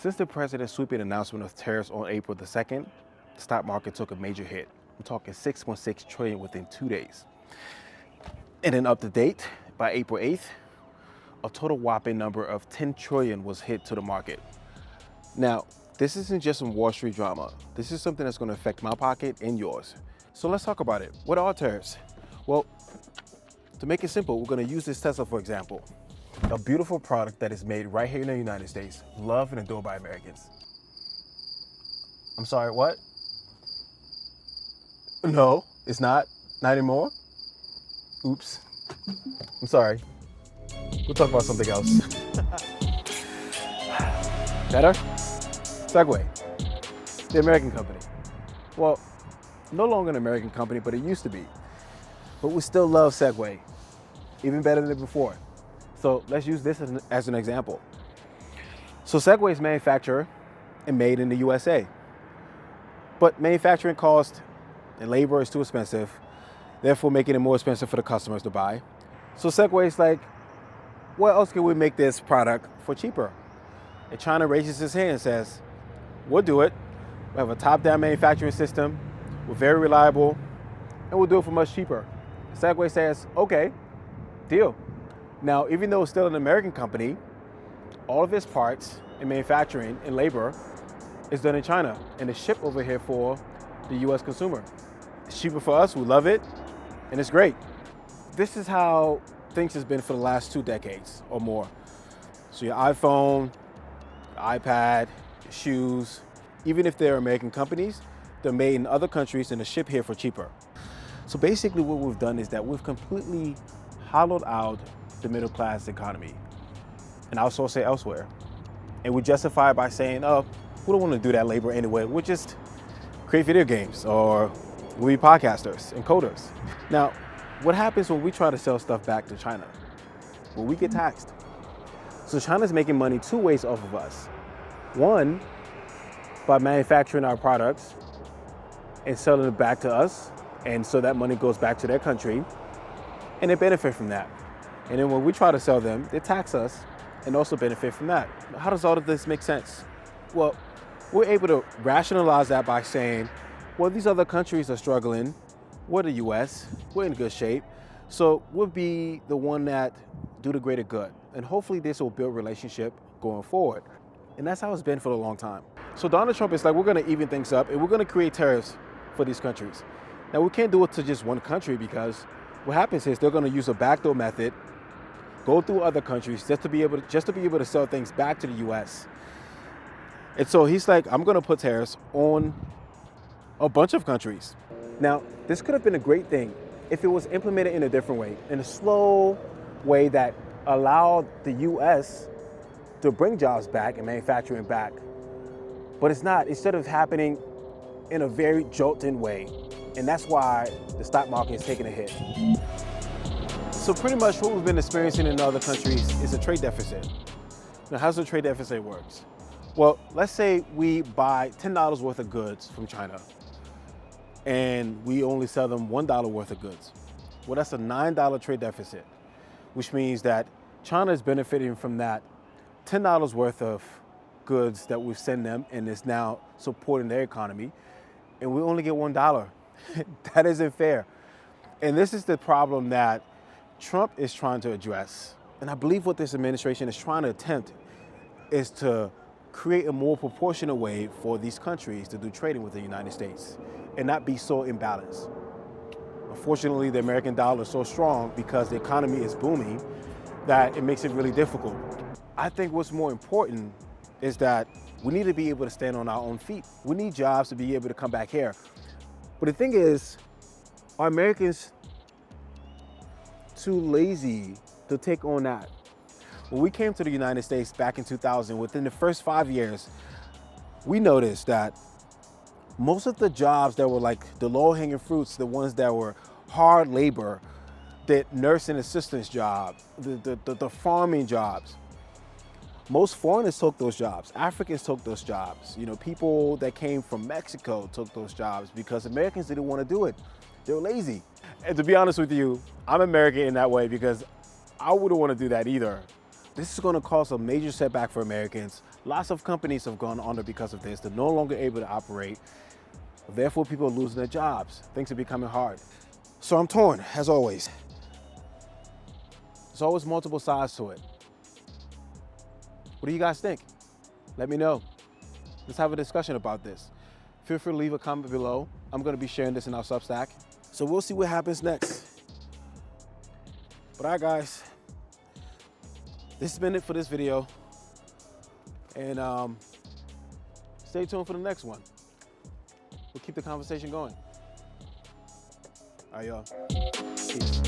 Since the president's sweeping announcement of tariffs on April the 2nd, the stock market took a major hit. I'm talking 6.6 trillion within 2 days. And then up to date, by April 8th, a total whopping number of 10 trillion was hit to the market. Now, this isn't just some Wall Street drama. This is something that's going to affect my pocket and yours. So let's talk about it. What are tariffs? Well, to make it simple, we're going to use this Tesla for example. A beautiful product that is made right here in the United States, loved and adored by Americans. I'm sorry, what? No, it's not. Not anymore. Oops. I'm sorry. We'll talk about something else. Better? Segway, the American company. Well, no longer an American company, but it used to be. But we still love Segway, even better than before. So let's use this as an example. So Segway is manufactured and made in the USA. But manufacturing cost and labor is too expensive, therefore making it more expensive for the customers to buy. So Segway is like, what else can we make this product for cheaper? And China raises its hand and says, we'll do it. We have a top-down manufacturing system. We're very reliable, and we'll do it for much cheaper. Segway says, okay, deal. Now, even though it's still an American company, all of its parts and manufacturing and labor is done in China, and it's shipped over here for the US consumer. It's cheaper for us, we love it, and it's great. This is how things has been for the last 2 decades or more. So your iPhone, your iPad, your shoes, even if they're American companies, they're made in other countries and are shipped here for cheaper. So basically what we've done is that we've completely hollowed out the middle class economy and outsource it elsewhere. And we justify it by saying, oh, we don't want to do that labor anyway. We'll just create video games or we'll be podcasters and coders. Now, what happens when we try to sell stuff back to China? Well, we get taxed. So China's making money 2 ways off of us. One, by manufacturing our products and selling it back to us. And so that money goes back to their country and they benefit from that. And then when we try to sell them, they tax us and also benefit from that. How does all of this make sense? Well, we're able to rationalize that by saying, well, these other countries are struggling. We're the US, we're in good shape. So we'll be the one that do the greater good. And hopefully this will build relationship going forward. And that's how it's been for a long time. So Donald Trump is like, we're gonna even things up and we're gonna create tariffs for these countries. Now we can't do it to just one country because what happens is they're gonna use a backdoor method, go through other countries just to be able to sell things back to the US. And so he's like, I'm gonna put tariffs on a bunch of countries. Now, this could have been a great thing if it was implemented in a different way, in a slow way that allowed the US to bring jobs back and manufacturing back. But it's not. Instead of happening in a very jolting way. And that's why the stock market is taking a hit. So pretty much what we've been experiencing in other countries is a trade deficit. Now, how's the trade deficit works? Well, let's say we buy $10 worth of goods from China and we only sell them $1 worth of goods. Well, that's a $9 trade deficit, which means that China is benefiting from that $10 worth of goods that we send them and is now supporting their economy, and we only get $1. That isn't fair. And this is the problem that Trump is trying to address. And I believe what this administration is trying to attempt is to create a more proportional way for these countries to do trading with the United States and not be so imbalanced. Unfortunately, the American dollar is so strong because the economy is booming that it makes it really difficult. I think what's more important is that we need to be able to stand on our own feet. We need jobs to be able to come back here. But the thing is, are Americans too lazy to take on that? When we came to the United States back in 2000, within the first 5 years, we noticed that most of the jobs that were like the low-hanging fruits, the ones that were hard labor, the nursing assistance job, the farming jobs, most foreigners took those jobs. Africans took those jobs. You know, people that came from Mexico took those jobs because Americans didn't want to do it. They were lazy. And to be honest with you, I'm American in that way because I wouldn't want to do that either. This is going to cause a major setback for Americans. Lots of companies have gone under because of this. They're no longer able to operate. Therefore, people are losing their jobs. Things are becoming hard. So I'm torn, as always. There's always multiple sides to it. What do you guys think? Let me know. Let's have a discussion about this. Feel free to leave a comment below. I'm going to be sharing this in our Substack. So we'll see what happens next. But all right, guys. This has been it for this video. And stay tuned for the next one. We'll keep the conversation going. All right, y'all. Peace.